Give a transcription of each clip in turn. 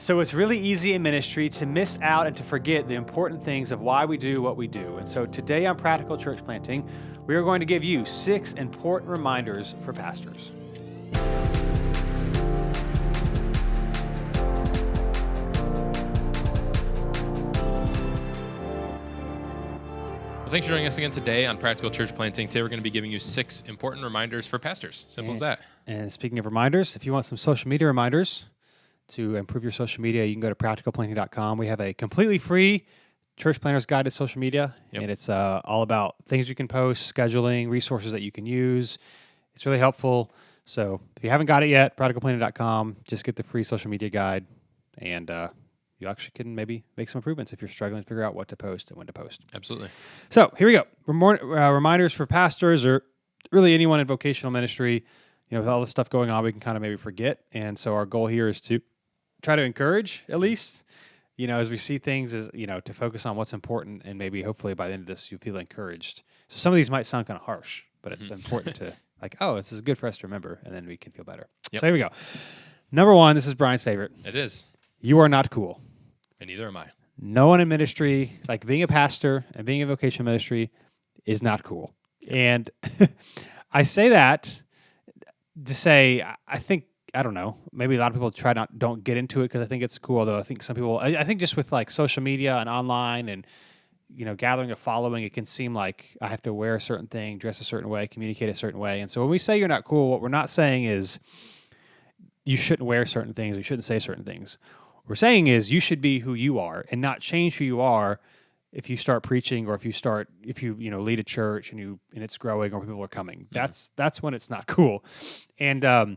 So it's really easy in ministry to miss out and to forget the important things of why we do what we do. And so today on Practical Church Planting, we are going to give you 6 important reminders for pastors. Well, thanks for joining us again today on Practical Church Planting. Today we're going to be giving you 6 important reminders for pastors. Simple as that. And speaking of reminders, if you want some social media reminders to improve your social media, you can go to practicalplanting.com. We have a completely free Church Planner's Guide to Social Media, and it's all about things you can post, scheduling, resources that you can use. It's really helpful. So if you haven't got it yet, practicalplanning.com, just get the free social media guide, and you actually can maybe make some improvements if you're struggling to figure out what to post and when to post. Absolutely. So here we go. Reminders for pastors or really anyone in vocational ministry. You know, with all the stuff going on, we can kind of maybe forget. And so our goal here is to try to encourage, at least, you know, as we see things, as you know, to focus on what's important, and maybe hopefully by the end of this you feel encouraged. So some of these might sound kind of harsh, but it's important to like, oh, this is good for us to remember, and then we can feel better. So here we go. Number 1, this is Brian's favorite. It is. You are not cool. And neither am I. No one in ministry, like being a pastor and being in vocational ministry, is not cool. And I say that to say, I think, I don't know, maybe a lot of people don't get into it because I think it's cool, although I think some people, I think just with like social media and online and, you know, gathering a following, it can seem like I have to wear a certain thing, dress a certain way, communicate a certain way. And so when we say you're not cool, what we're not saying is you shouldn't wear certain things, you shouldn't say certain things. What we're saying is you should be who you are and not change who you are if you start preaching or if you lead a church and it's growing or people are coming. That's when it's not cool. And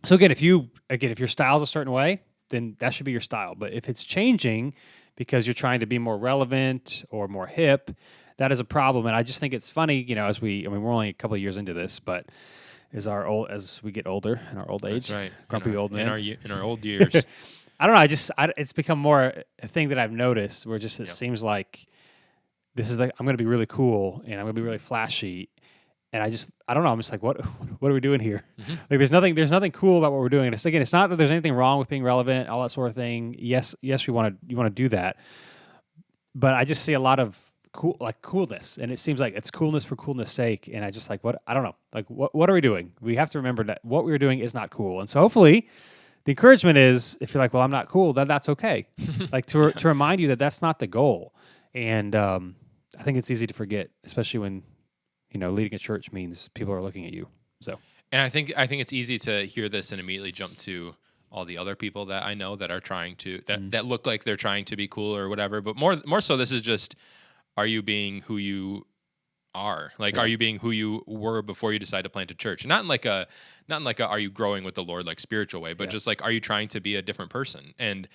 so again, if your style's a certain way, then that should be your style. But if it's changing because you're trying to be more relevant or more hip, that is a problem. And I just think it's funny, you know, we're only a couple of years into this, but as we get older in our old age, right. grumpy old men in our old years. I don't know. It's become more a thing that I've noticed where it seems like this is like I'm going to be really cool and I'm going to be really flashy, and I don't know. I'm just like, what are we doing here? Mm-hmm. Like, there's nothing cool about what we're doing. And it's not that there's anything wrong with being relevant, all that sort of thing. Yes, you want to do that, but I just see a lot of coolness, and it seems like it's coolness for coolness sake. And I just like I don't know. Like, what are we doing? We have to remember that what we're doing is not cool, and so hopefully. The encouragement is, if you're like, well, I'm not cool, that's okay. Like to remind you that that's not the goal. And I think it's easy to forget, especially when, you know, leading a church means people are looking at you. So, and I think it's easy to hear this and immediately jump to all the other people that I know that are trying to that look like they're trying to be cool or whatever. But more so, this is just, are you being who you are? Like, are you being who you were before you decide to plant a church? Not in like a are you growing with the Lord, like spiritual way, but just like, are you trying to be a different person? And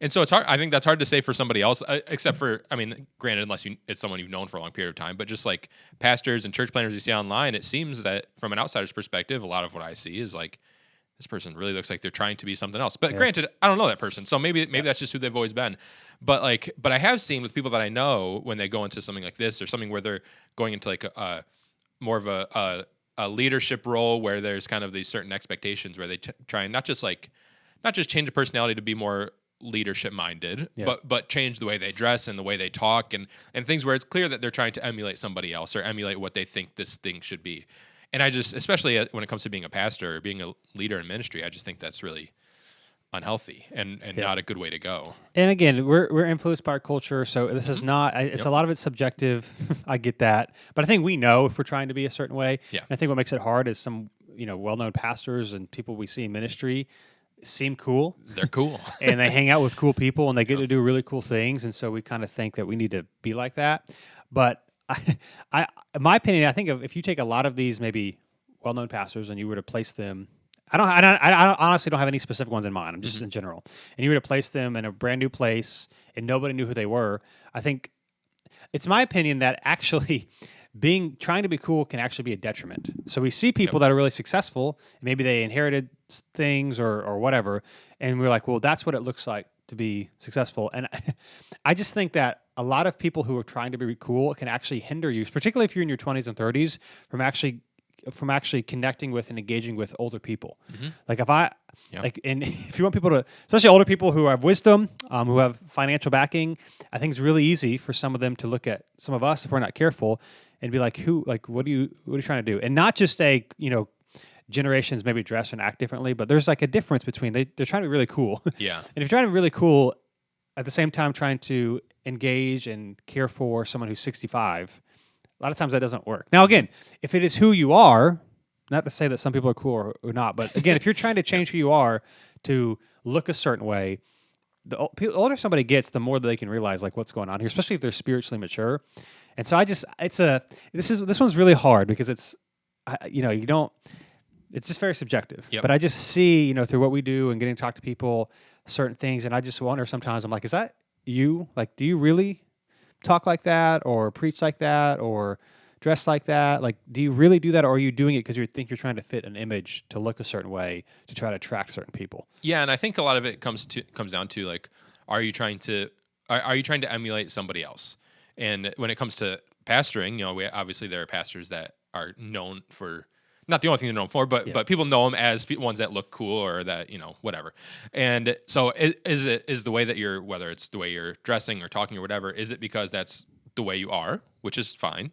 so it's hard. I think that's hard to say for somebody else, except for, I mean, granted, unless it's someone you've known for a long period of time, but just like pastors and church planners you see online, it seems that from an outsider's perspective, a lot of what I see is like, this person really looks like they're trying to be something else. But granted, I don't know that person, so maybe that's just who they've always been. But I have seen with people that I know when they go into something like this or something where they're going into like a more of a leadership role where there's kind of these certain expectations where they try and not just change the personality to be more leadership minded, but change the way they dress and the way they talk and things where it's clear that they're trying to emulate somebody else or emulate what they think this thing should be. And I just, especially when it comes to being a pastor or being a leader in ministry, I just think that's really unhealthy and not a good way to go. And again, we're influenced by our culture, so this is not. It's a lot of it's subjective. I get that, but I think we know if we're trying to be a certain way. Yeah. And I think what makes it hard is some well-known pastors and people we see in ministry seem cool. They're cool, and they hang out with cool people, and they get to do really cool things, and so we kind of think that we need to be like that, but. In my opinion, I think if you take a lot of these maybe well-known pastors and you were to place them, I honestly don't have any specific ones in mind. I'm just in general, and you were to place them in a brand new place and nobody knew who they were. I think it's my opinion that actually trying to be cool can actually be a detriment. So we see people that are really successful, maybe they inherited things or whatever, and we're like, well, that's what it looks like to be successful. And I just think that a lot of people who are trying to be cool can actually hinder you, particularly if you're in your 20s and 30s, from actually from actually connecting with and engaging with older people. Mhm. Like if I Yeah. like, and if you want people to, especially older people who have wisdom, who have financial backing, I think it's really easy for some of them to look at some of us if we're not careful and be like, what are you trying to do? And not just generations maybe dress and act differently, but there's like a difference between they're trying to be really cool. Yeah. And if you're trying to be really cool at the same time trying to engage and care for someone who's 65, a lot of times that doesn't work. Now, again, if it is who you are, not to say that some people are cool or not, but again, if you're trying to change who you are to look a certain way, the older somebody gets, the more that they can realize like what's going on here, especially if they're spiritually mature. And so this one's really hard because you don't, it's just very subjective. Yep. But I just see, through what we do and getting to talk to people, certain things, and I just wonder sometimes, I'm like, is that you? Like, do you really talk like that or preach like that or dress like that? Like, do you really do that, or are you doing it because you think you're trying to fit an image to look a certain way to try to attract certain people? Yeah, and I think a lot of it comes down to like, are you trying to emulate somebody else? And when it comes to pastoring, obviously there are pastors that are known for, not the only thing they're known for, but Yeah. but people know them as ones that look cool or that whatever. And so is the way that you're, whether it's the way you're dressing or talking or whatever, is it because that's the way you are, which is fine,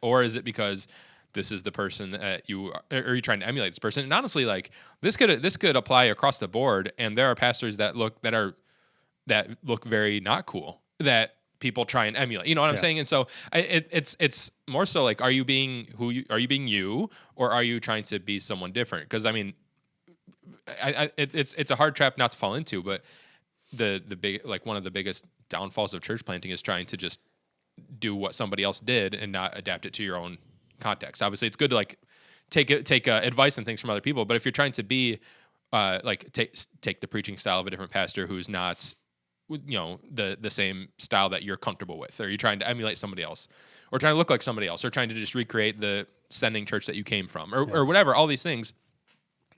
or is it because this is the person that you are, or are you trying to emulate this person? And honestly, like this could apply across the board. And there are pastors that look very not cool that people try and emulate. You know what I'm Yeah. saying? And so it's more so like, are you being are you being you, or are you trying to be someone different? Because I mean, it's a hard trap not to fall into. But the big, like, one of the biggest downfalls of church planting is trying to just do what somebody else did and not adapt it to your own context. Obviously, it's good to like take advice and things from other people, but if you're trying to be like take the preaching style of a different pastor who's not the same style that you're comfortable with, or you're trying to emulate somebody else, or trying to look like somebody else, or trying to just recreate the sending church that you came from, or whatever, all these things,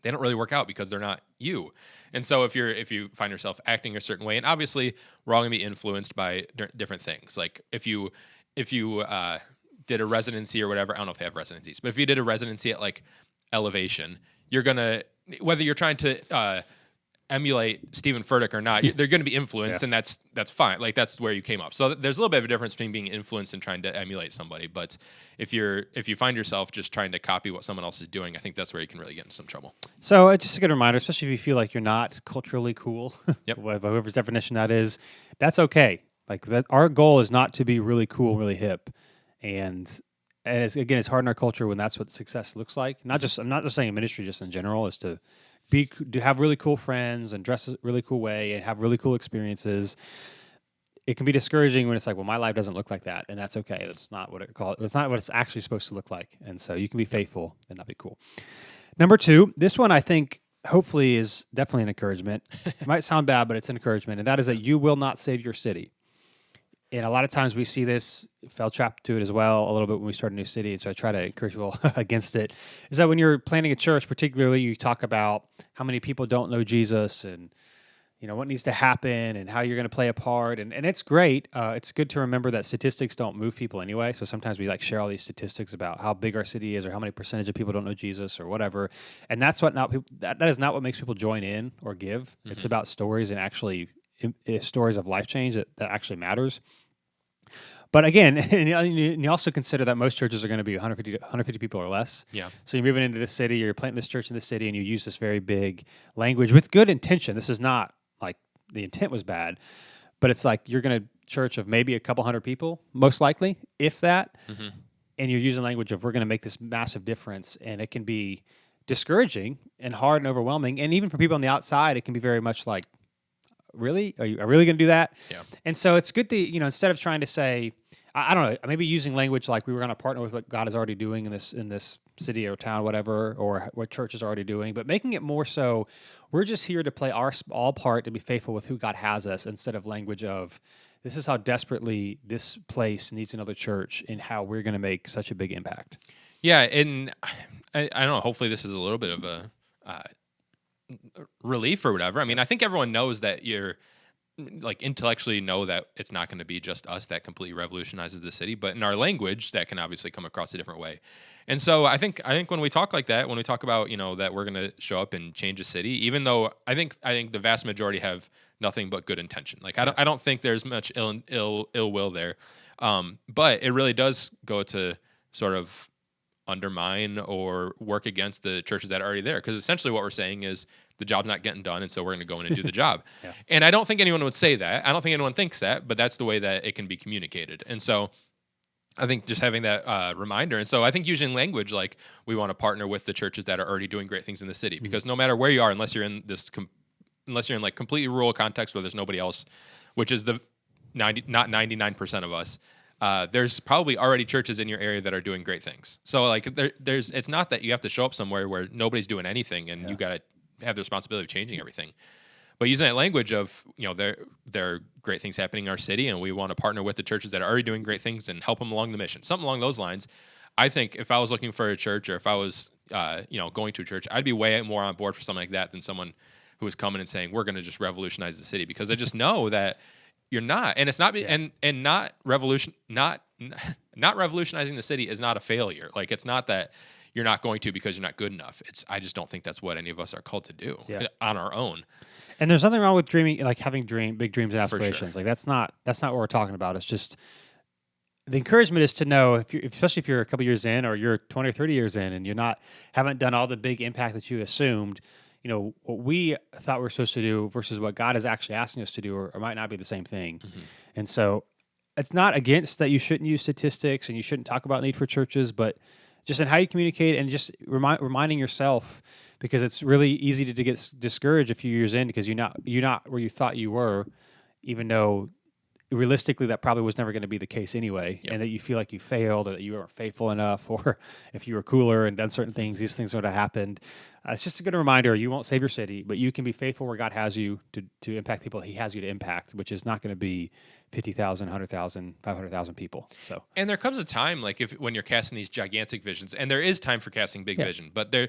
they don't really work out because they're not you. And so if you find yourself acting a certain way, and obviously we're all gonna be influenced by different things. Like if you did a residency or whatever, I don't know if they have residencies, but if you did a residency at like Elevation, you're gonna, whether you're trying to emulate Stephen Furtick or not, they're going to be influenced, and that's fine. Like that's where you came up. So there's a little bit of a difference between being influenced and trying to emulate somebody. But if you find yourself just trying to copy what someone else is doing, I think that's where you can really get into some trouble. So it's just a good reminder, especially if you feel like you're not culturally cool, Yep. whoever's definition that is, that's okay. Like that, our goal is not to be really cool, really hip, and it's hard in our culture when that's what success looks like. I'm not just saying ministry, just in general, is to have really cool friends and dress a really cool way and have really cool experiences. It can be discouraging when it's like, well, my life doesn't look like that, and that's okay. That's not what it's not what it's actually supposed to look like. And so you can be faithful and not be cool. Number 2, this one I think hopefully is definitely an encouragement. It might sound bad, but it's an encouragement, and that is that you will not save your city. And a lot of times we see this, fell trapped to it as well a little bit when we start a new city. And so I try to encourage people against it. Is that when you're planning a church, particularly, you talk about how many people don't know Jesus and what needs to happen and how you're going to play a part. And it's great. It's good to remember that statistics don't move people anyway. So sometimes we like share all these statistics about how big our city is or how many percentage of people don't know Jesus or whatever. And that's what that is not what makes people join in or give. Mm-hmm. It's about stories and actually stories of life change that actually matters. But again, and you also consider that most churches are going to be 150 people or less. Yeah. So you're moving into this city, you're planting this church in this city, and you use this very big language with good intention. This is not like the intent was bad, but it's like you're going to church of maybe a couple hundred people, most likely, if that. Mm-hmm. And you're using language of we're going to make this massive difference, and it can be discouraging and hard and overwhelming. And even for people on the outside, it can be very much like, really? Are you really going to do that? Yeah. And so it's good to, instead of trying to say, I don't know, maybe using language like we were going to partner with what God is already doing in this city or town, whatever, or what church is already doing, but making it more so we're just here to play our small part to be faithful with who God has us, instead of language of this is how desperately this place needs another church and how we're going to make such a big impact. Yeah, and I don't know, hopefully this is a little bit of a relief or whatever. I mean, I think everyone knows that you're like intellectually know that it's not going to be just us that completely revolutionizes the city, but in our language that can obviously come across a different way. And so I think when we talk like that, when we talk about, that we're going to show up and change a city, even though I think the vast majority have nothing but good intention. Like I don't think there's much ill will there. But it really does go to sort of undermine or work against the churches that are already there, because essentially what we're saying is the job's not getting done, and so we're going to go in and do the job. Yeah. And I don't think anyone would say that. I don't think anyone thinks that, but that's the way that it can be communicated. And so I think just having that reminder, and so I think using language like we want to partner with the churches that are already doing great things in the city, because no matter where you are, unless you're in like completely rural context where there's nobody else, which is the 99% of us, there's probably already churches in your area that are doing great things. So like it's not that you have to show up somewhere where nobody's doing anything and you got to have the responsibility of changing everything. But using that language of, there are great things happening in our city, and we want to partner with the churches that are already doing great things and help them along the mission. Something along those lines. I think if I was looking for a church, or if I was, going to a church, I'd be way more on board for something like that than someone who is coming and saying we're going to just revolutionize the city, because I just know that you're not, and it's not, and not revolutionizing the city is not a failure. Like it's not that you're not going to because you're not good enough. I just don't think that's what any of us are called to do on our own. And there's nothing wrong with dreaming, like having big dreams and For aspirations. sure. Like that's not what we're talking about. It's just the encouragement is to know, especially if you're a couple years in, or you're 20 or 30 years in, and haven't done all the big impact that you assumed. What we thought we were supposed to do versus what God is actually asking us to do, or might not be the same thing. Mm-hmm. And so it's not against that you shouldn't use statistics and you shouldn't talk about need for churches, but just in how you communicate, and just reminding yourself, because it's really easy to get discouraged a few years in because you're not where you thought you were, even though realistically that probably was never going to be the case anyway. Yep. And that you feel like you failed, or that you weren't faithful enough, or if you were cooler and done certain things, these things would have happened. It's just a good reminder: you won't save your city, but you can be faithful where God has you to impact people He has you to impact, which is not going to be 50,000, 100,000, 500,000 people. So, and there comes a time, like when you're casting these gigantic visions, and there is time for casting big vision, but there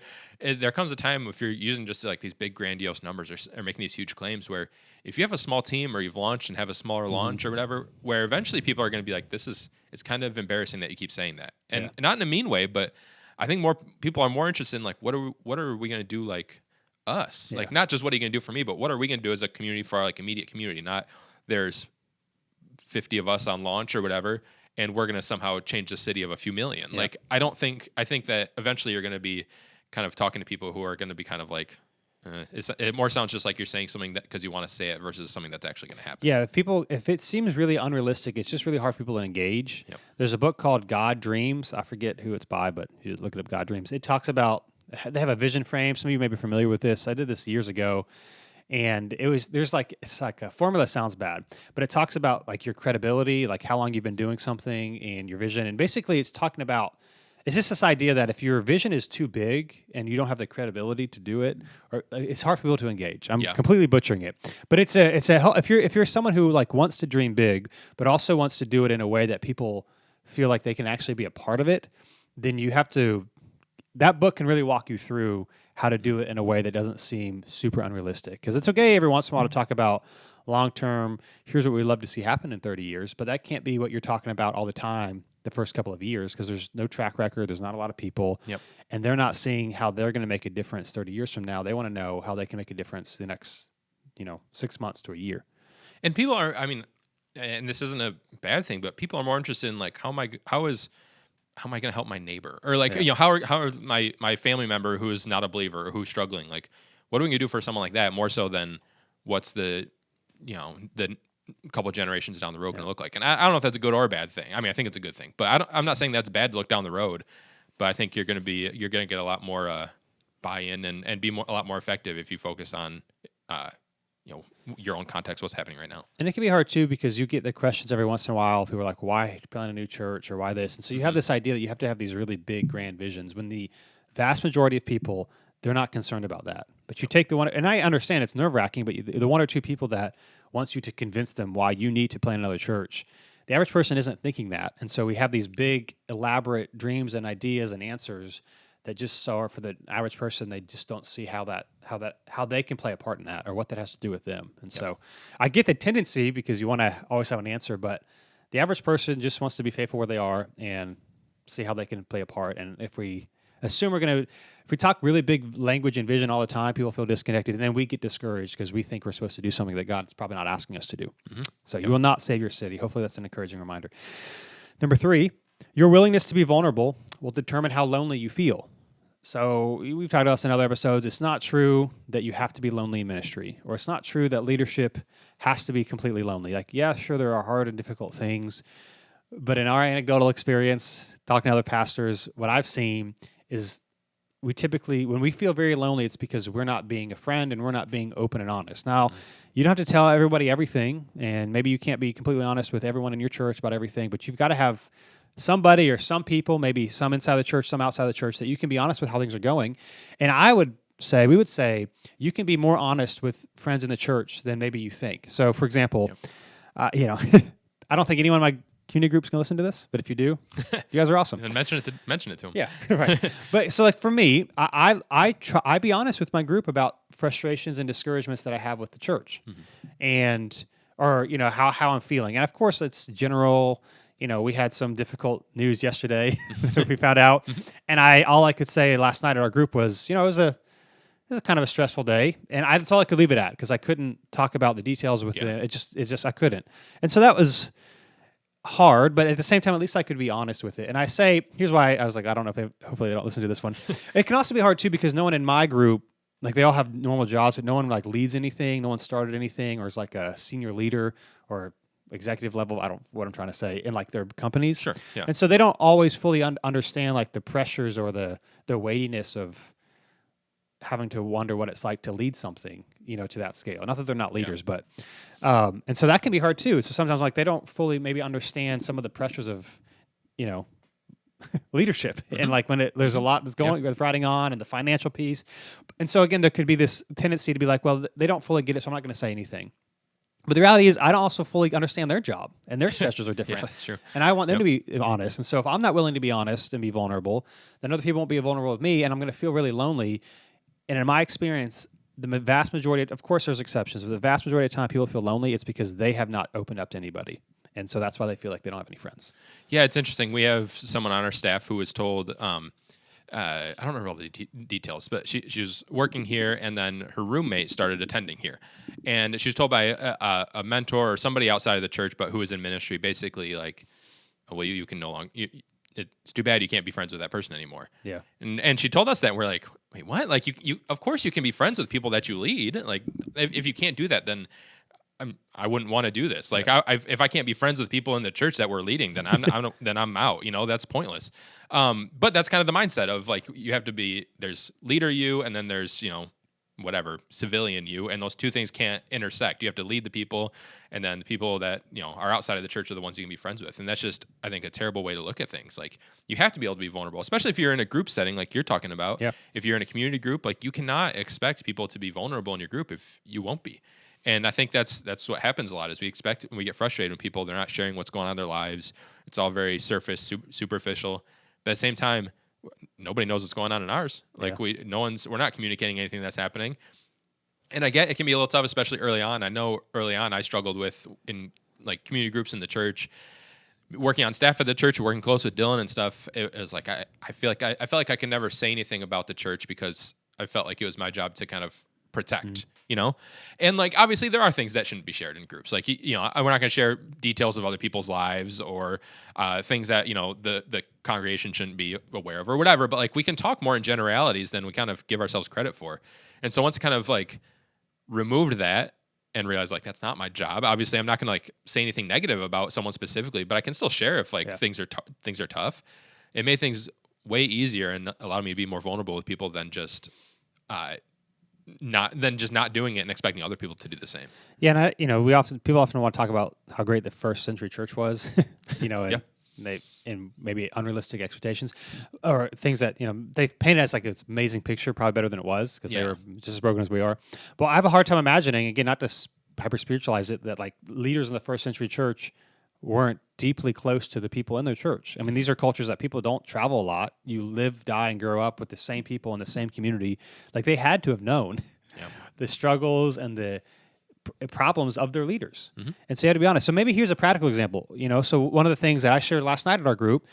comes a time if you're using just like these big grandiose numbers, or making these huge claims, where if you have a small team, or you've launched and have a smaller launch or whatever, where eventually people are going to be like, it's kind of embarrassing that you keep saying that, and not in a mean way, but I think more people are more interested in like, what are we going to do, like us, like not just what are you going to do for me, but what are we going to do as a community for our like immediate community? Not there's 50 of us on launch or whatever, and we're going to somehow change the city of a few million. Like I think that eventually you're going to be kind of talking to people who are going to be kind of like, it more sounds just like you're saying something that because you want to say it versus something that's actually going to happen. Yeah, if it seems really unrealistic, it's just really hard for people to engage. Yep. There's a book called God Dreams. I forget who it's by, but you just look it up, God Dreams. It talks about, they have a vision frame. Some of you may be familiar with this. I did this years ago, and it's like a formula. Sounds bad, but it talks about like your credibility, like how long you've been doing something, and your vision. And basically it's talking about, it's just this idea that if your vision is too big and you don't have the credibility to do it, or it's hard for people to engage. I'm completely butchering it, but if you're someone who like wants to dream big, but also wants to do it in a way that people feel like they can actually be a part of it, then you have to. That book can really walk you through how to do it in a way that doesn't seem super unrealistic. Because it's okay every once in a while to talk about long-term, here's what we'd love to see happen in 30 years, but that can't be what you're talking about all the time the first couple of years, because there's no track record, there's not a lot of people, and they're not seeing how they're going to make a difference 30 years from now. They want to know how they can make a difference the next, 6 months to a year. And people are, and this isn't a bad thing, but people are more interested in like, how am I going to help my neighbor? Or like, how are my family member who is not a believer or who's struggling? Like, what are we going to do for someone like that? More so than what's the couple of generations down the road going to look like. And I don't know if that's a good or a bad thing. I think it's a good thing, but I'm not saying that's bad to look down the road, but I think you're going to get a lot more buy-in and be a lot more effective if you focus on, your own context, what's happening right now. And it can be hard too, because you get the questions every once in a while. People are like, why plant a new church, or why this? And so you have this idea that you have to have these really big, grand visions, when the vast majority of people, they're not concerned about that. But you take the one, and I understand it's nerve-wracking, but the one or two people that wants you to convince them why you need to plant another church, the average person isn't thinking that. And so we have these big, elaborate dreams and ideas and answers that just are for the average person. They just don't see how they can play a part in that or what that has to do with them. And so I get the tendency because you want to always have an answer, but the average person just wants to be faithful where they are and see how they can play a part. And if we assume if we talk really big language and vision all the time, people feel disconnected, and then we get discouraged because we think we're supposed to do something that God's probably not asking us to do. So you will not save your city. Hopefully that's an encouraging reminder. Number 3, your willingness to be vulnerable will determine how lonely you feel. So we've talked about this in other episodes. It's not true that you have to be lonely in ministry, or it's not true that leadership has to be completely lonely. Like, yeah, sure, there are hard and difficult things, but in our anecdotal experience, talking to other pastors, what I've seen is we typically, when we feel very lonely, it's because we're not being a friend and we're not being open and honest. Now, you don't have to tell everybody everything, and maybe you can't be completely honest with everyone in your church about everything, but you've got to have somebody or some people, maybe some inside the church, some outside the church, that you can be honest with how things are going. And we would say you can be more honest with friends in the church than maybe you think. So, for example, I don't think anyone in my community group's going to listen to this, but if you do, you guys are awesome. And mention it to them. Yeah, right. But so, like, for me, I be honest with my group about frustrations and discouragements that I have with the church, and or how I'm feeling. And of course, it's general. We had some difficult news yesterday that we found out, and all I could say last night at our group was, it was kind of a stressful day, and that's all I could leave it at because I couldn't talk about the details with it. It just I couldn't, and so that was hard. But at the same time, at least I could be honest with it. And here's why I was like, I don't know if hopefully they don't listen to this one. It can also be hard too because no one in my group, like, they all have normal jobs, but no one like leads anything, no one started anything, or is like a senior leader or executive level. What I'm trying to say in like their companies. Sure. Yeah. And so they don't always fully understand like the pressures or the weightiness of having to wonder what it's like to lead something, to that scale. Not that they're not leaders, but and so that can be hard too. So sometimes like they don't fully maybe understand some of the pressures of, leadership, and like when there's a lot that's going with riding on and the financial piece. And so again, there could be this tendency to be like, well, they don't fully get it, so I'm not going to say anything. But the reality is, I don't also fully understand their job, and their stressors are different. Yeah, that's true. And I want them to be honest. And so if I'm not willing to be honest and be vulnerable, then other people won't be vulnerable with me, and I'm going to feel really lonely. And in my experience, the vast majority, of course there's exceptions, but the vast majority of the time people feel lonely, it's because they have not opened up to anybody. And so that's why they feel like they don't have any friends. Yeah, it's interesting. We have someone on our staff who was told, I don't remember all the details, but she was working here, and then her roommate started attending here. And she was told by a mentor or somebody outside of the church, but who was in ministry, basically like, well, you can no longer, it's too bad you can't be friends with that person anymore. Yeah. And she told us that, and we're like, wait, what? Like, you of course you can be friends with people that you lead. Like, if you can't do that, then I wouldn't want to do this. Like, if I can't be friends with people in the church that we're leading, then I'm out. That's pointless. But that's kind of the mindset of like, you have to be, there's leader you, and then there's whatever civilian you, and those two things can't intersect. You have to lead the people, and then the people that are outside of the church are the ones you can be friends with. And that's just, I think, a terrible way to look at things. Like, you have to be able to be vulnerable, especially if you're in a group setting like you're talking about. Yeah. If you're in a community group, like, you cannot expect people to be vulnerable in your group if you won't be. And I think that's what happens a lot, is we get frustrated when people, they're not sharing what's going on in their lives. It's all very surface, superficial. But at the same time, nobody knows what's going on in ours. Like, we're not communicating anything that's happening. And I get it can be a little tough, especially early on. I know early on I struggled with, in like community groups in the church, working on staff at the church, working close with Dylan and stuff. It was like I felt like I could never say anything about the church because I felt like it was my job to kind of protect, and like, obviously there are things that shouldn't be shared in groups. Like, we're not going to share details of other people's lives or things that, the congregation shouldn't be aware of or whatever. But like, we can talk more in generalities than we kind of give ourselves credit for. And so once I kind of like removed that and realized like, that's not my job. Obviously I'm not going to like say anything negative about someone specifically, but I can still share if like things are tough. It made things way easier and allowed me to be more vulnerable with people than just, not doing it and expecting other people to do the same. Yeah, and people often want to talk about how great the first century church was, and maybe unrealistic expectations or things that they painted as like this amazing picture, probably better than it was because they were just as broken as we are. But I have a hard time imagining, again, not to hyper spiritualize it, that like leaders in the first century church weren't deeply close to the people in their church. I mean, these are cultures that people don't travel a lot. You live, die, and grow up with the same people in the same community. Like, they had to have known Yeah. the struggles and the problems of their leaders. Mhm. And so you have to be honest. So maybe here's a practical example. So one of the things that I shared last night at our group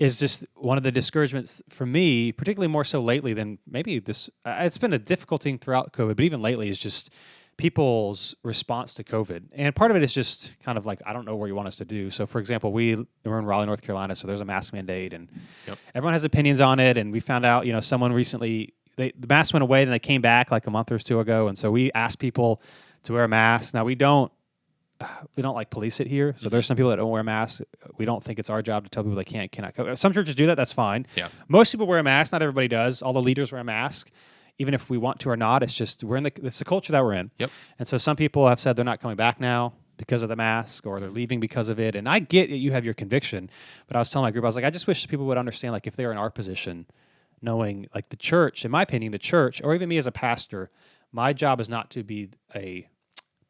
is just one of the discouragements for me, particularly more so lately than maybe this. It's been a difficult thing throughout COVID, but even lately is just people's response to COVID. And part of it is just kind of like, I don't know where you want us to do. So for example, we're in Raleigh, North Carolina, so there's a mask mandate, and Yep. everyone has opinions on it. And we found out, someone recently, the mask went away and they came back like a month or two ago. And so we asked people to wear a mask. Now we don't like police it here. So there's some people that don't wear masks. We don't think it's our job to tell people they cannot go. Some churches do that. That's fine. Yeah. Most people wear a mask. Not everybody does. All the leaders wear a mask, even if we want to or not. It's just it's the culture that we're in. Yep. And so some people have said they're not coming back now because of the mask, or they're leaving because of it. And I get that you have your conviction, but I was telling my group, I was like, I just wish people would understand, like, if they were in our position, knowing, like, the church, in my opinion, the church, or even me as a pastor, my job is not to be a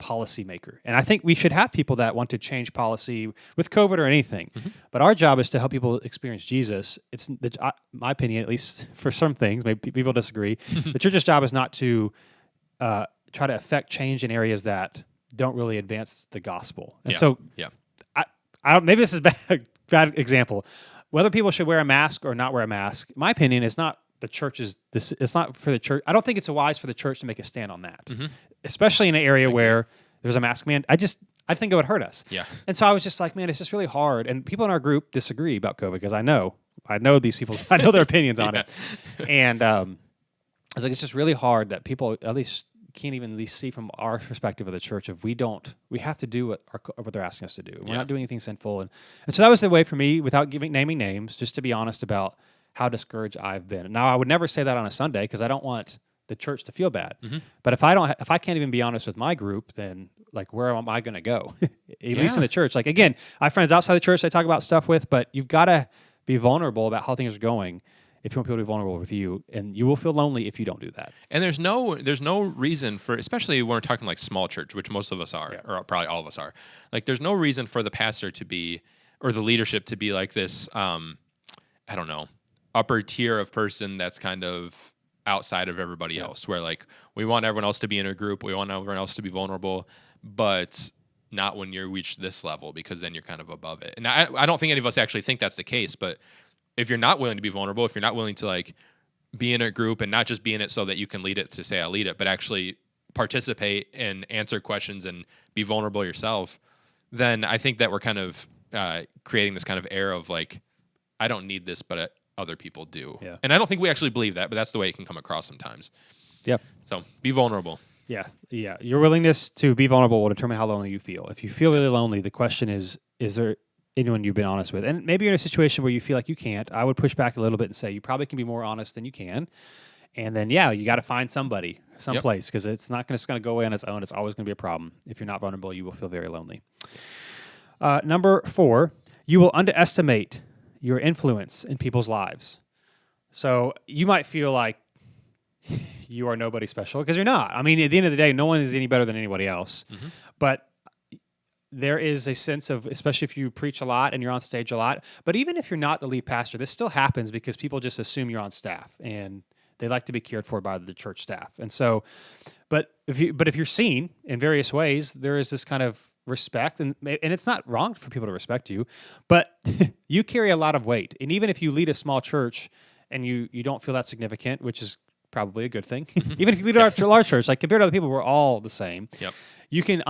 policymaker. And I think we should have people that want to change policy with COVID or anything. Mm-hmm. But our job is to help people experience Jesus. It's my opinion, at least for some things, maybe people disagree. The church's job is not to try to affect change in areas that don't really advance the gospel. And so I don't, maybe this is bad example. Whether people should wear a mask or not wear a mask, my opinion is not the church's. It's not for the church. I don't think it's wise for the church to make a stand on that, especially in an area where there's a mask man. I think it would hurt us. Yeah. And so I was just like, man, it's just really hard. And people in our group disagree about COVID because I know these people. I know their opinions on it. And I was like, it's just really hard that people at least can't even at least see from our perspective of the church of we have to do what they're asking us to do. We're not doing anything sinful. And so that was the way for me, without naming names, just to be honest about how discouraged I've been. Now, I would never say that on a Sunday because I don't want the church to feel bad. But if I can't even be honest with my group, then, like, where am I going to go? At least in the church. Like, again, I have friends outside the church I talk about stuff with, but you've got to be vulnerable about how things are going if you want people to be vulnerable with you, and you will feel lonely if you don't do that. And there's no reason for, especially when we're talking like small church, which most of us are, or probably all of us are, like, there's no reason for the pastor to be, or the leadership to be like this, I don't know, upper tier of person that's kind of outside of everybody else, where, like, we want everyone else to be in a group, we want everyone else to be vulnerable, but not when you reach this level, because then you're kind of above it. And I don't think any of us actually think that's the case, but if you're not willing to be vulnerable, if you're not willing to, like, be in a group and not just be in it so that you can lead it to say I lead it, but actually participate and answer questions and be vulnerable yourself, then I think that we're kind of creating this kind of air of, like, I don't need this, but other people do. Yeah. And I don't think we actually believe that, but that's the way it can come across sometimes. Yeah. So be vulnerable. Yeah. Your willingness to be vulnerable will determine how lonely you feel. If you feel really lonely, the question is there anyone you've been honest with? And maybe you're in a situation where you feel like you can't. I would push back a little bit and say you probably can be more honest than you can. And then, you got to find somebody, someplace, because it's not just going to go away on its own. It's always going to be a problem. If you're not vulnerable, you will feel very lonely. Number 4, you will underestimate your influence in people's lives. So you might feel like you are nobody special, because you're not. I mean, at the end of the day, no one is any better than anybody else. But there is a sense of, especially if you preach a lot and you're on stage a lot, but even if you're not the lead pastor, this still happens because people just assume you're on staff and they like to be cared for by the church staff. And so, but if you're seen in various ways, there is this kind of respect, and it's not wrong for people to respect you, but you carry a lot of weight. And even if you lead a small church and you don't feel that significant, which is probably a good thing, even if you lead a large church, like, compared to other people, we're all the same. Yep. You can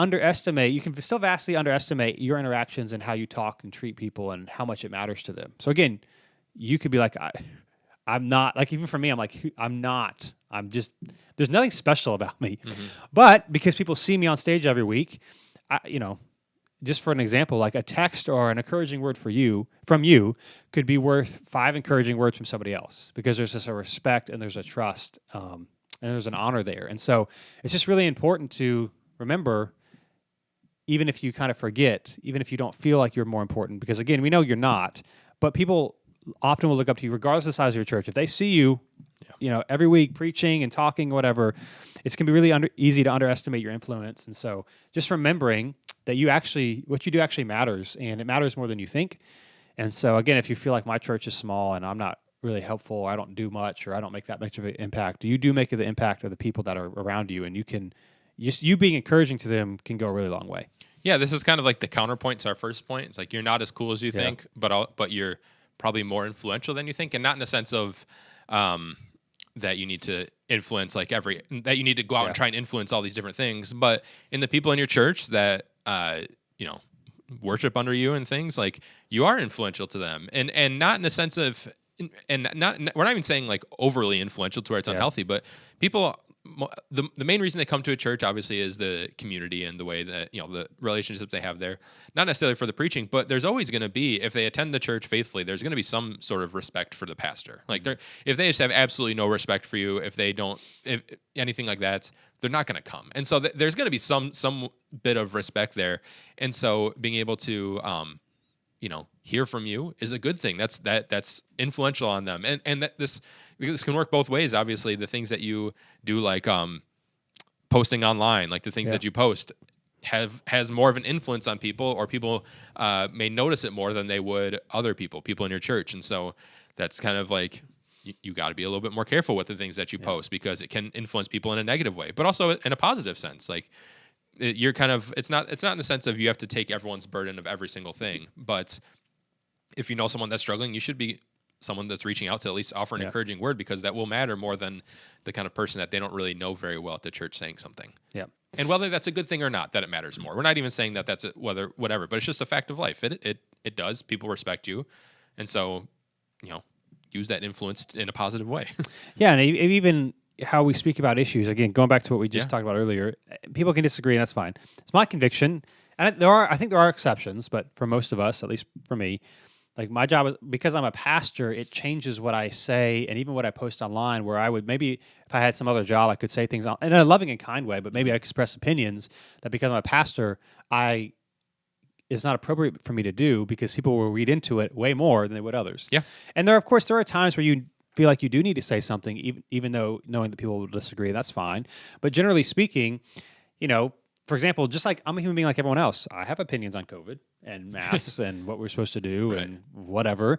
still vastly underestimate your interactions and how you talk and treat people and how much it matters to them. So again, you could be like, I'm not, like, even for me, I'm like, there's nothing special about me. But because people see me on stage every week, just for an example, like a text or an encouraging word from you could be worth 5 encouraging words from somebody else, because there's just a respect and there's a trust and there's an honor there. And so it's just really important to remember, even if you kind of forget, even if you don't feel like you're more important, because again, we know you're not, but people often will look up to you regardless of the size of your church. If they see you, every week preaching and talking, whatever, it's going to be really easy to underestimate your influence. And so just remembering that what you do actually matters, and it matters more than you think. And so again, if you feel like my church is small and I'm not really helpful, I don't do much, or I don't make that much of an impact, you do make the impact of the people that are around you, and you being encouraging to them can go a really long way. Yeah, this is kind of like the counterpoint to our first point. It's like you're not as cool as you think, but you're probably more influential than you think, and not in the sense of that you need to influence that you need to go out and try and influence all these different things, but in the people in your church that you know worship under you and things, like you are influential to them, and not in a sense of, and not we're not even saying like overly influential to where it's unhealthy, but people, the main reason they come to a church obviously is the community and the way that the relationships they have there, not necessarily for the preaching, but there's always going to be, if they attend the church faithfully, there's going to be some sort of respect for the pastor. Like if they just have absolutely no respect for you, if they don't, if anything like that, they're not going to come. And so there's going to be some bit of respect there, and so being able to hear from you is a good thing. That's influential on them, and that this can work both ways. Obviously, the things that you do, like posting online, like the things that you post, has more of an influence on people, or people may notice it more than they would other people in your church. And so that's kind of like you got to be a little bit more careful with the things that you post, because it can influence people in a negative way, but also in a positive sense. Like you're kind of, it's not in the sense of you have to take everyone's burden of every single thing, but if you know someone that's struggling, you should be someone that's reaching out to at least offer an encouraging word, because that will matter more than the kind of person that they don't really know very well at the church saying something. Yeah. And whether that's a good thing or not, that it matters more. We're not even saying that that's whatever, but it's just a fact of life. It does. People respect you. And so, use that influence in a positive way. Yeah. And even how we speak about issues, again, going back to what we just talked about earlier, people can disagree, and that's fine. It's my conviction. And I think there are exceptions, but for most of us, at least for me, like my job is, because I'm a pastor, it changes what I say and even what I post online, where I would maybe, if I had some other job, I could say things in a loving and kind way, but maybe I express opinions that, because I'm a pastor, it's not appropriate for me to do, because people will read into it way more than they would others. Yeah. And of course, there are times where you feel like you do need to say something, even though knowing that people will disagree, that's fine. But generally speaking, for example, just like I'm a human being like everyone else, I have opinions on COVID and masks and what we're supposed to do and whatever.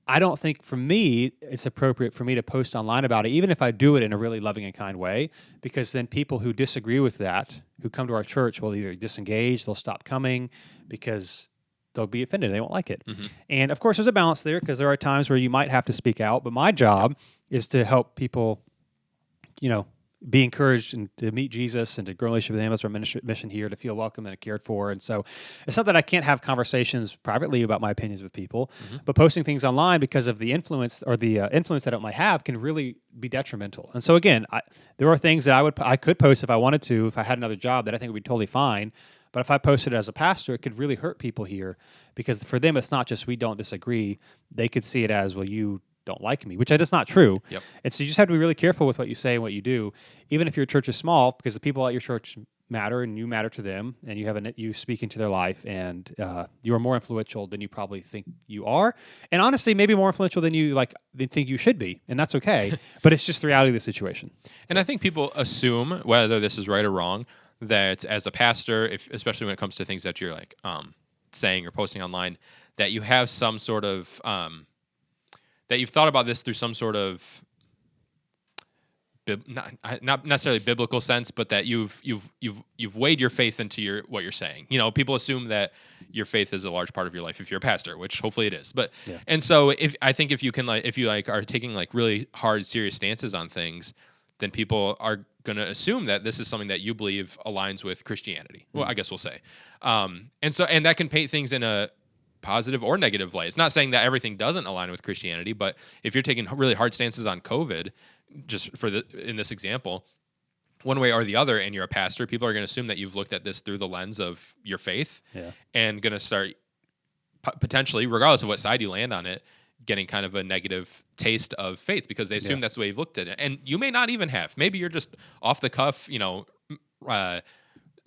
I don't think, for me, it's appropriate for me to post online about it, even if I do it in a really loving and kind way, because then people who disagree with that, who come to our church, will either disengage, they'll stop coming because they'll be offended, they won't like it. Mm-hmm. And of course, there's a balance there, because there are times where you might have to speak out, but my job is to help people, be encouraged and to meet Jesus and to grow a relationship with Him. That's our mission here, to feel welcome and cared for. And so it's not that I can't have conversations privately about my opinions with people, but posting things online, because of the influence, or the influence that it might have, can really be detrimental. And so again, there are things that I could post if I wanted to, if I had another job, that I think would be totally fine. But if I posted it as a pastor, it could really hurt people here, because for them, it's not just we don't disagree. They could see it as, well, you don't like me, which is not true. Yep. And so you just have to be really careful with what you say and what you do, even if your church is small, because the people at your church matter, and you matter to them, and you speak into their life, and you are more influential than you probably think you are, and honestly, maybe more influential than you think you should be, and that's okay. But it's just the reality of the situation. And I think people assume, whether this is right or wrong, that as a pastor, especially when it comes to things that you're like saying or posting online, that you have some sort of that you've thought about this through some sort of not necessarily biblical sense, but that you've weighed your faith into what you're saying. People assume that your faith is a large part of your life if you're a pastor, which hopefully it is. But and so if you are taking like really hard, serious stances on things, then people are going to assume that this is something that you believe aligns with Christianity. Well, I guess we'll say, and that can paint things in a positive or negative light. It's not saying that everything doesn't align with Christianity, but if you're taking really hard stances on COVID, just in this example, one way or the other, and you're a pastor, people are going to assume that you've looked at this through the lens of your faith, and going to start potentially, regardless of what side you land on it, getting kind of a negative taste of faith, because they assume that's the way you've looked at it. And you may not even have. Maybe you're just off the cuff,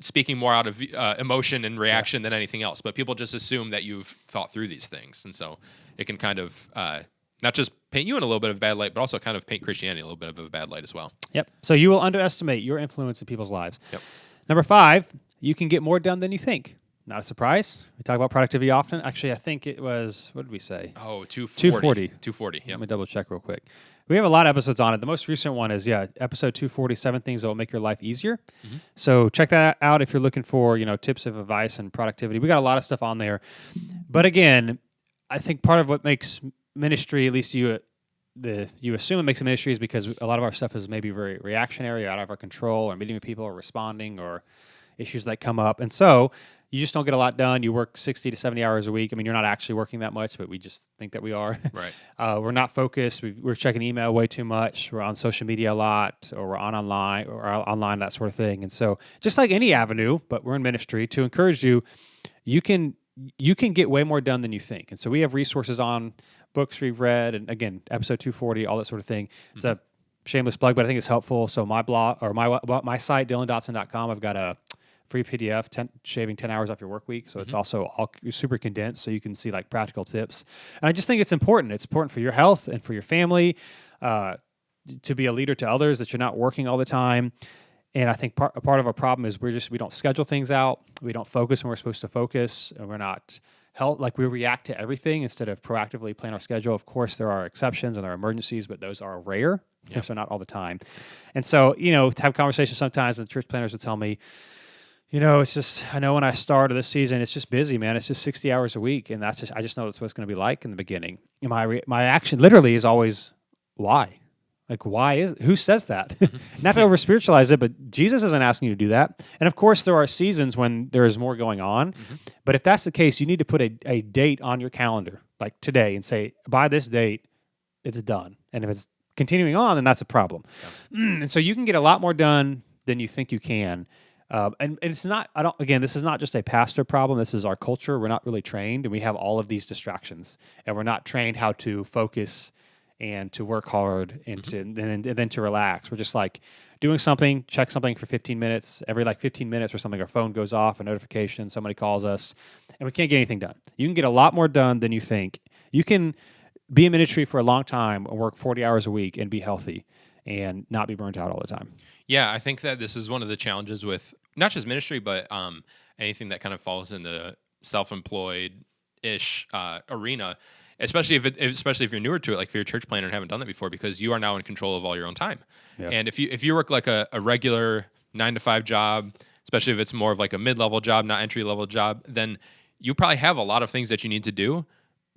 speaking more out of emotion and reaction than anything else. But people just assume that you've thought through these things. And so it can kind of not just paint you in a little bit of a bad light, but also kind of paint Christianity in a little bit of a bad light as well. Yep. So you will underestimate your influence in people's lives. Yep. Number 5, you can get more done than you think. Not a surprise. We talk about productivity often. Actually, I think it was, what did we say? Oh, 240. 240. 240, yeah. Let me double check real quick. We have a lot of episodes on it. The most recent one is, episode 247, things that will make your life easier. Mm-hmm. So check that out if you're looking for, tips of advice and productivity. We got a lot of stuff on there. But again, I think part of what makes ministry, at least you assume it makes a ministry, is because a lot of our stuff is maybe very reactionary, out of our control, or meeting with people, or responding, or issues that come up. And so you just don't get a lot done. You work 60 to 70 hours a week. I mean, you're not actually working that much, but we just think that we are. Right. We're not focused. We're checking email way too much. We're on social media a lot, or we're online, that sort of thing. And so just like any avenue, but we're in ministry, to encourage you, you can get way more done than you think. And so we have resources on books we've read, and again, episode 240, all that sort of thing. It's a shameless plug, but I think it's helpful. So my blog, or my site, DylanDotson.com, I've got a free PDF, shaving 10 hours off your work week. So it's also all super condensed, so you can see like practical tips. And I just think it's important. It's important for your health and for your family, to be a leader to others, that you're not working all the time. And I think part of our problem is we don't schedule things out. We don't focus when we're supposed to focus, and we're not we react to everything instead of proactively plan our schedule. Of course, there are exceptions and there are emergencies, but those are rare. Yeah. So not all the time. And so, to have conversations sometimes, and church planners will tell me, it's just, I know when I started this season, it's just busy, man. It's just 60 hours a week. And I just know that's what it's going to be like in the beginning. And my action literally is always, why? Like, who says that? Not to over spiritualize it, but Jesus isn't asking you to do that. And of course, there are seasons when there is more going on. But if that's the case, you need to put a date on your calendar, like today, and say, by this date, it's done. And if it's continuing on, then that's a problem. Yeah. And so you can get a lot more done than you think you can. And it's not, this is not just a pastor problem. This is our culture. We're not really trained, and we have all of these distractions, and we're not trained how to focus and to work hard and then to relax. We're just like doing something, check something for 15 minutes. Every 15 minutes or something, our phone goes off, a notification, somebody calls us, and we can't get anything done. You can get a lot more done than you think. You can be in ministry for a long time and work 40 hours a week and be healthy and not be burnt out all the time. Yeah, I think that this is one of the challenges with not just ministry, but anything that kind of falls in the self-employed-ish arena, especially if you're newer to it, like if you're a church planner and haven't done that before, because you are now in control of all your own time. Yeah. And if you work like a regular 9-to-5 job, especially if it's more of like a mid-level job, not entry-level job, then you probably have a lot of things that you need to do,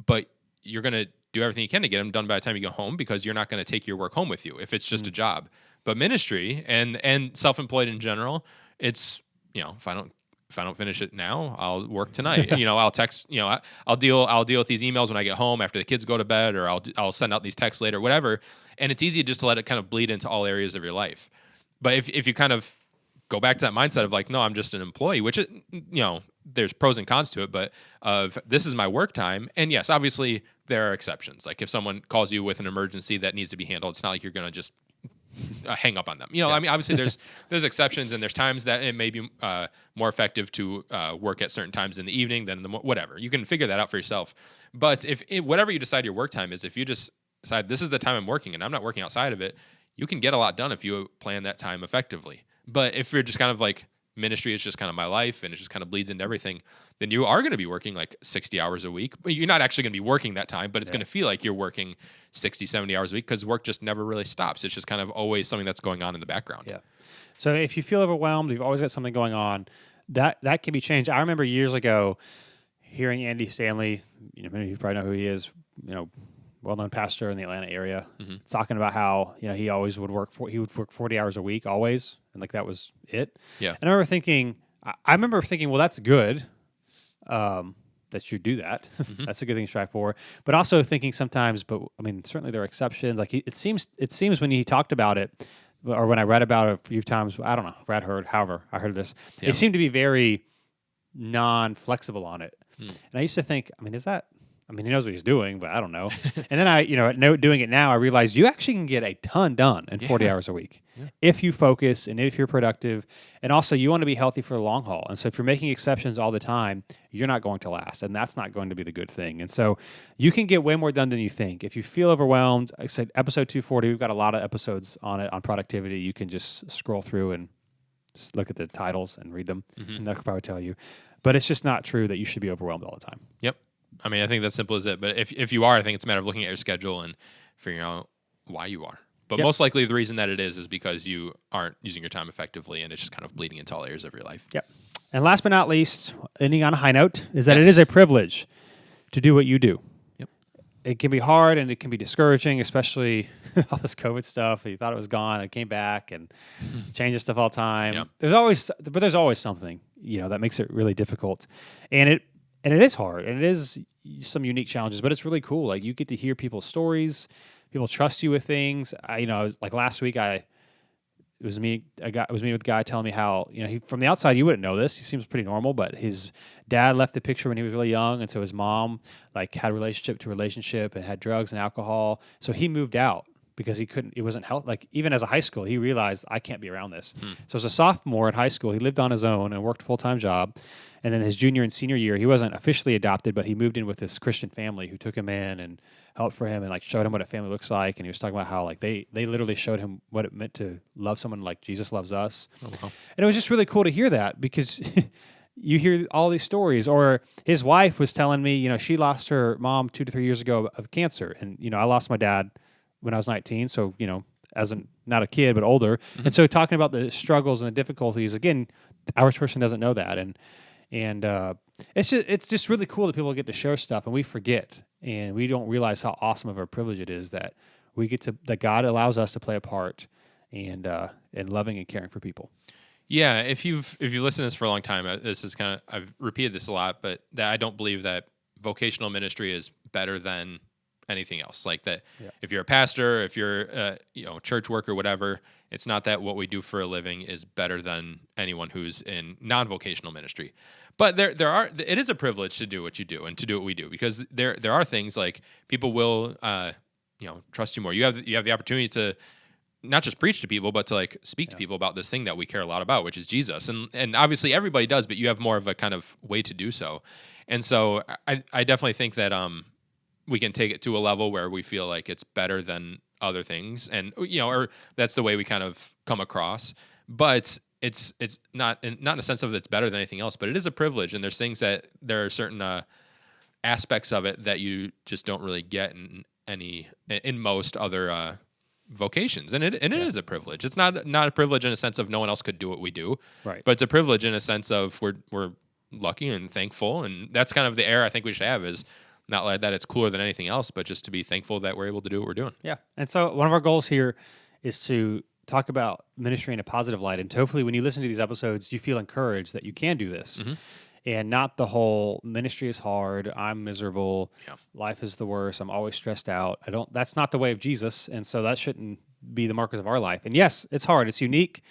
but you're going to do everything you can to get them done by the time you go home, because you're not going to take your work home with you if it's just a job. But ministry and self-employed in general, it's, if I don't finish it now, I'll work tonight. I'll text, I'll deal with these emails when I get home after the kids go to bed, or I'll send out these texts later, whatever. And it's easy just to let it kind of bleed into all areas of your life. But if you kind of go back to that mindset of like, no, I'm just an employee, which there's pros and cons to it, but this is my work time. And yes, obviously there are exceptions. Like if someone calls you with an emergency that needs to be handled, it's not like you're going to just hang up on them. I mean, obviously there's exceptions, and there's times that it may be more effective to work at certain times in the evening than in the whatever. You can figure that out for yourself. But whatever you decide your work time is, if you just decide this is the time I'm working and I'm not working outside of it, you can get a lot done if you plan that time effectively. But if you're just kind of like, ministry is just kind of my life and it just kind of bleeds into everything, then you are going to be working like 60 hours a week, but you're not actually going to be working that time, but it's going to feel like you're working 60, 70 hours a week, because work just never really stops. It's just kind of always something that's going on in the background. Yeah. So if you feel overwhelmed, you've always got something going on, that can be changed. I remember years ago hearing Andy Stanley, many of you probably know who he is, well-known pastor in the Atlanta area, talking about how, he always would work 40 hours a week always. And like, that was it. Yeah. And I remember thinking, well, that's good. That you do that. That's a good thing to strive for. But also thinking sometimes, certainly there are exceptions. Like it seems when he talked about it, or when I read about it a few times, I don't know, however I heard this, it seemed to be very non-flexible on it. And I used to think, is that, he knows what he's doing, but I don't know. And then doing it now, I realized you actually can get a ton done in 40 hours a week if you focus and if you're productive. And also, you want to be healthy for the long haul. And so if you're making exceptions all the time, you're not going to last, and that's not going to be the good thing. And so you can get way more done than you think. If you feel overwhelmed, I said episode 240, we've got a lot of episodes on it, on productivity. You can just scroll through and Just look at the titles and read them, Mhm. and they'll probably tell you. But it's just not true that you should be overwhelmed all the time. Yep. I mean, I think that's simple as it. But if you are, I think it's a matter of looking at your schedule and figuring out why you are. But Yep. most likely, the reason that it is because you aren't using your time effectively, and it's just kind of bleeding into all areas of your life. Yep. And last but not least, ending on a high note, is that it Yes. is a privilege to do what you do. Yep. It can be hard and it can be discouraging, especially all this COVID stuff. You thought it was gone, it came back, and changes stuff all the time. Yep. There's always something that makes it really difficult, and it is hard, and it is some unique challenges. But it's really cool. Like you get to hear people's stories. People trust you with things. I was like last week. It was me with a guy telling me how he, from the outside you wouldn't know this. He seems pretty normal, but his dad left the picture when he was really young, and so his mom like had relationship to relationship and had drugs and alcohol. So he moved out because he couldn't. It wasn't health. Like even as a high school, he realized I can't be around this. So as a sophomore in high school, he lived on his own and worked a full-time job. And then his junior and senior year, he wasn't officially adopted, but he moved in with this Christian family who took him in and helped for him and like showed him what a family looks like. And he was talking about how like they literally showed him what it meant to love someone like Jesus loves us. Oh, wow. And it was just really cool to hear that because you hear all these stories. Or his wife was telling me, she lost her mom 2 to 3 years ago of cancer. And, I lost my dad when I was 19. So, not a kid, but older. Mhm. And so talking about the struggles and the difficulties, again, our person doesn't know that. And it's just really cool that people get to share stuff and we forget and we don't realize how awesome of a privilege it is that that God allows us to play a part and in loving and caring for people. Yeah, if you listened to this for a long time, this is I've repeated this a lot, but that I don't believe that vocational ministry is better than anything else. Like that, Yeah. if you're a pastor, if you're church worker, whatever, it's not that what we do for a living is better than anyone who's in non-vocational ministry. But it is a privilege to do what you do and to do what we do because there are things like people will trust you more. You have the opportunity to not just preach to people, but to like speak to people about this thing that we care a lot about, which is Jesus. And obviously everybody does, but you have more of a kind of way to do so. And so I definitely think that we can take it to a level where we feel like it's better than other things, and or that's the way we kind of come across. But it's not in a sense of it's better than anything else, but it is a privilege, and there's things that there are certain aspects of it that you just don't really get in most other vocations, and it is a privilege. It's not a privilege in a sense of no one else could do what we do, Right? But it's a privilege in a sense of we're lucky and thankful, and that's kind of the air I think we should have is not like that it's cooler than anything else, but just to be thankful that we're able to do what we're doing. Yeah. And so one of our goals here is to talk about ministry in a positive light, and hopefully when you listen to these episodes, you feel encouraged that you can do this. Mhm. And not the whole ministry is hard, I'm miserable, Yeah. life is the worst, I'm always stressed out. That's not the way of Jesus, and so that shouldn't be the markers of our life. And yes, it's hard, it's unique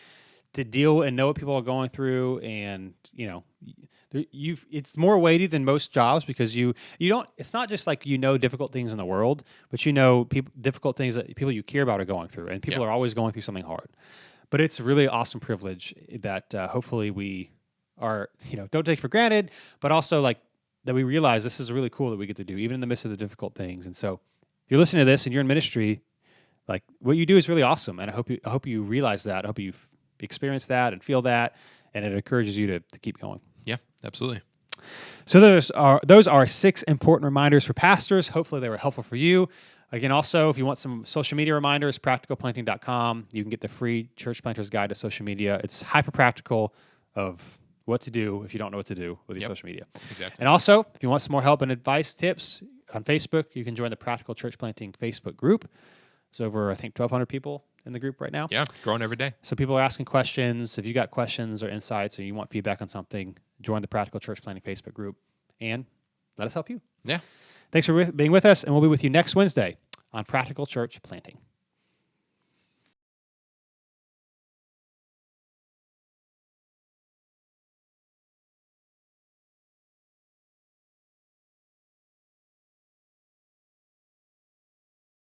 to deal and know what people are going through, and it's more weighty than most jobs because you don't. It's not just like difficult things in the world, but difficult things that people you care about are going through, and people are always going through something hard. But it's a really awesome privilege that hopefully we are don't take for granted, but also like that we realize this is really cool that we get to do even in the midst of the difficult things. And so if you're listening to this and you're in ministry, like what you do is really awesome, and I hope you realize that. I hope you've experienced that and feel that, and it encourages you to keep going. Yeah, absolutely. So those are 6 important reminders for pastors. Hopefully they were helpful for you. Again, also, if you want some social media reminders, practicalplanting.com. You can get the free Church Planters Guide to social media. It's hyper practical of what to do if you don't know what to do with your social media. Exactly. And also, if you want some more help and advice tips on Facebook, you can join the Practical Church Planting Facebook group. There's over, I think, 1,200 people in the group right now. Yeah, growing every day. So people are asking questions. If you got questions or insights or you want feedback on something, join the Practical Church Planting Facebook group and let us help you. Yeah. Thanks for being with us, and we'll be with you next Wednesday on Practical Church Planting.